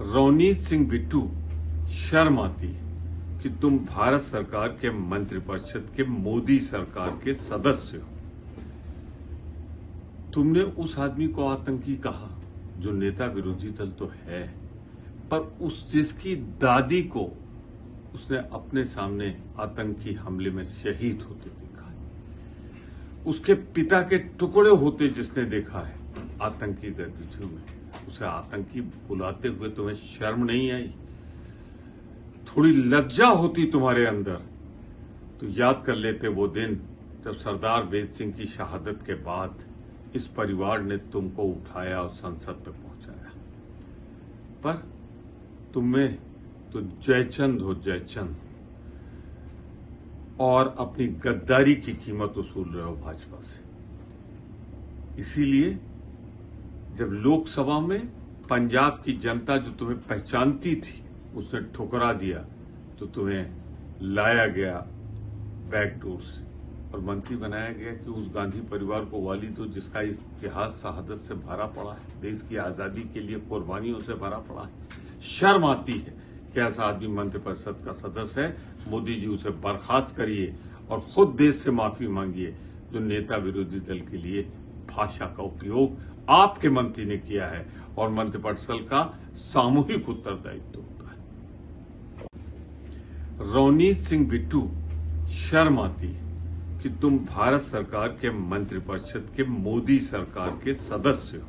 रवनीत सिंह बिट्टू, शर्म आती कि तुम भारत सरकार के मंत्रिपरिषद के मोदी सरकार के सदस्य हो। तुमने उस आदमी को आतंकी कहा जो नेता विरोधी दल तो है, पर जिसकी दादी को उसने अपने सामने आतंकी हमले में शहीद होते देखा है, उसके पिता के टुकड़े होते जिसने देखा है आतंकी गतिविधियों में, उसे आतंकी बुलाते हुए तुम्हें शर्म नहीं आई? थोड़ी लज्जा होती तुम्हारे अंदर तो याद कर लेते वो दिन जब सरदार बेद सिंह की शहादत के बाद इस परिवार ने तुमको उठाया और संसद तक पहुंचाया। पर तुम्हें तो जयचंद हो जयचंद, और अपनी गद्दारी की कीमत वसूल रहे हो भाजपा से। इसीलिए जब लोकसभा में पंजाब की जनता जो तुम्हें पहचानती थी उसने ठुकरा दिया, तो तुम्हें लाया गया बैकडोर से और मंत्री बनाया गया कि उस गांधी परिवार को वाली दो जिसका इतिहास शहादत से भरा पड़ा है, देश की आजादी के लिए कुर्बानियों से भरा पड़ा है। शर्म आती है कि ऐसा आदमी मंत्रिपरिषद का सदस्य है। मोदी जी उसे बर्खास्त करिए और खुद देश से माफी मांगिए जो नेता विरोधी दल के लिए भाषा का उपयोग आपके मंत्री ने किया है, और मंत्रिपरिषद का सामूहिक उत्तरदायित्व होता है। रवनीत सिंह बिट्टू, शर्म आती कि तुम भारत सरकार के मंत्रिपरिषद के मोदी सरकार के सदस्य हो।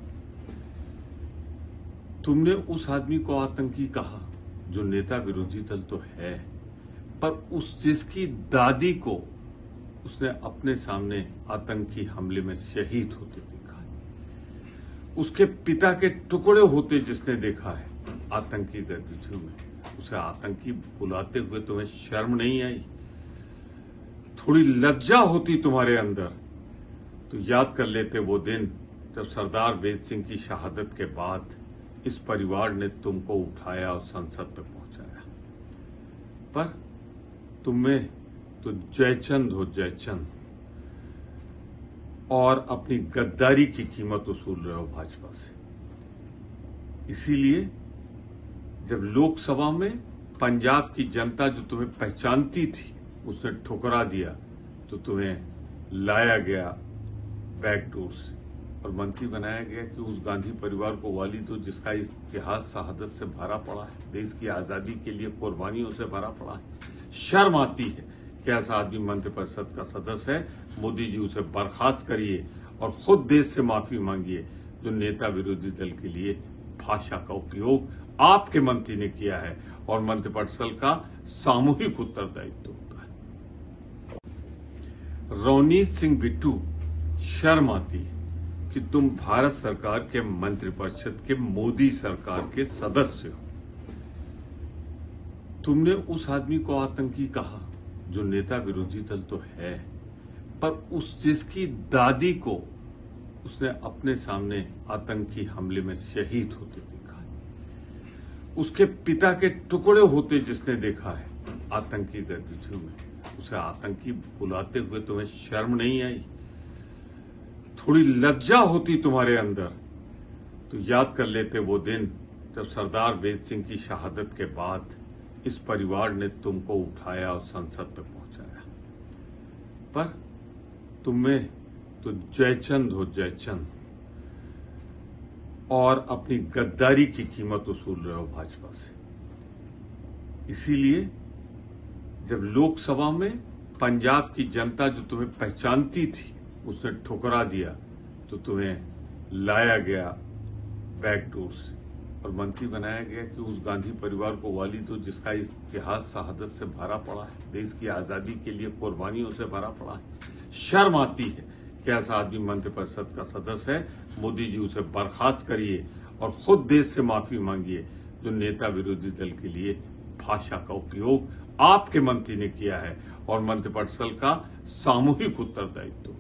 तुमने उस आदमी को आतंकी कहा जो नेता विरोधी दल तो है, पर जिसकी दादी को उसने अपने सामने आतंकी हमले में शहीद होते देखा है, उसके पिता के टुकड़े होते जिसने देखा है आतंकी गतिविधियों में, उसे आतंकी बुलाते हुए तुम्हें शर्म नहीं आई? थोड़ी लज्जा होती तुम्हारे अंदर तो याद कर लेते वो दिन जब सरदार बेद सिंह की शहादत के बाद इस परिवार ने तुमको उठाया और संसद तक पहुंचाया। पर तुम्हें तो जयचंद हो जयचंद, और अपनी गद्दारी की कीमत वसूल रहे हो भाजपा से। इसीलिए जब लोकसभा में पंजाब की जनता जो तुम्हें पहचानती थी उसने ठुकरा दिया, तो तुम्हें लाया गया बैकडोर से और मंत्री बनाया गया कि उस गांधी परिवार को वाली दो जिसका इतिहास शहादत से भरा पड़ा है, देश की आजादी के लिए कुर्बानियों से भरा पड़ा है। शर्म आती है कि ऐसा आदमी मंत्रिपरिषद का सदस्य है। मोदी जी उसे बर्खास्त करिए और खुद देश से माफी मांगिए जो नेता विरोधी दल के लिए भाषा का उपयोग आपके मंत्री ने किया है, और मंत्रिपरिषद का सामूहिक उत्तरदायित्व होता है। रवनीत सिंह बिट्टू, शर्म आती कि तुम भारत सरकार के मंत्रिपरिषद के मोदी सरकार के सदस्य हो। तुमने उस आदमी को आतंकी कहा जो नेता विरोधी दल तो है, पर जिसकी दादी को उसने अपने सामने आतंकी हमले में शहीद होते देखा है, उसके पिता के टुकड़े होते जिसने देखा है आतंकी गतिविधियों में, उसे आतंकी बुलाते हुए तुम्हें शर्म नहीं आई? थोड़ी लज्जा होती तुम्हारे अंदर तो याद कर लेते वो दिन जब सरदार बेद सिंह की शहादत के बाद इस परिवार ने तुमको उठाया और संसद तक पहुंचाया। पर तुम्हें तो जयचंद हो जयचंद, और अपनी गद्दारी की कीमत वसूल रहे हो भाजपा से। इसीलिए जब लोकसभा में पंजाब की जनता जो तुम्हें पहचानती थी उसने ठुकरा दिया, तो तुम्हें लाया गया बैकडोर से और मंत्री बनाया गया कि उस गांधी परिवार को वाली दो जिसका इतिहास शहादत से भरा पड़ा है, देश की आजादी के लिए कुर्बानियों से भरा पड़ा है। शर्म आती है कि ऐसा आदमी मंत्रिपरिषद का सदस्य है। मोदी जी उसे बर्खास्त करिए और खुद देश से माफी मांगिए जो नेता विरोधी दल के लिए भाषा का उपयोग आपके मंत्री ने किया है, और मंत्रिपरिषद का सामूहिक उत्तरदायित्व।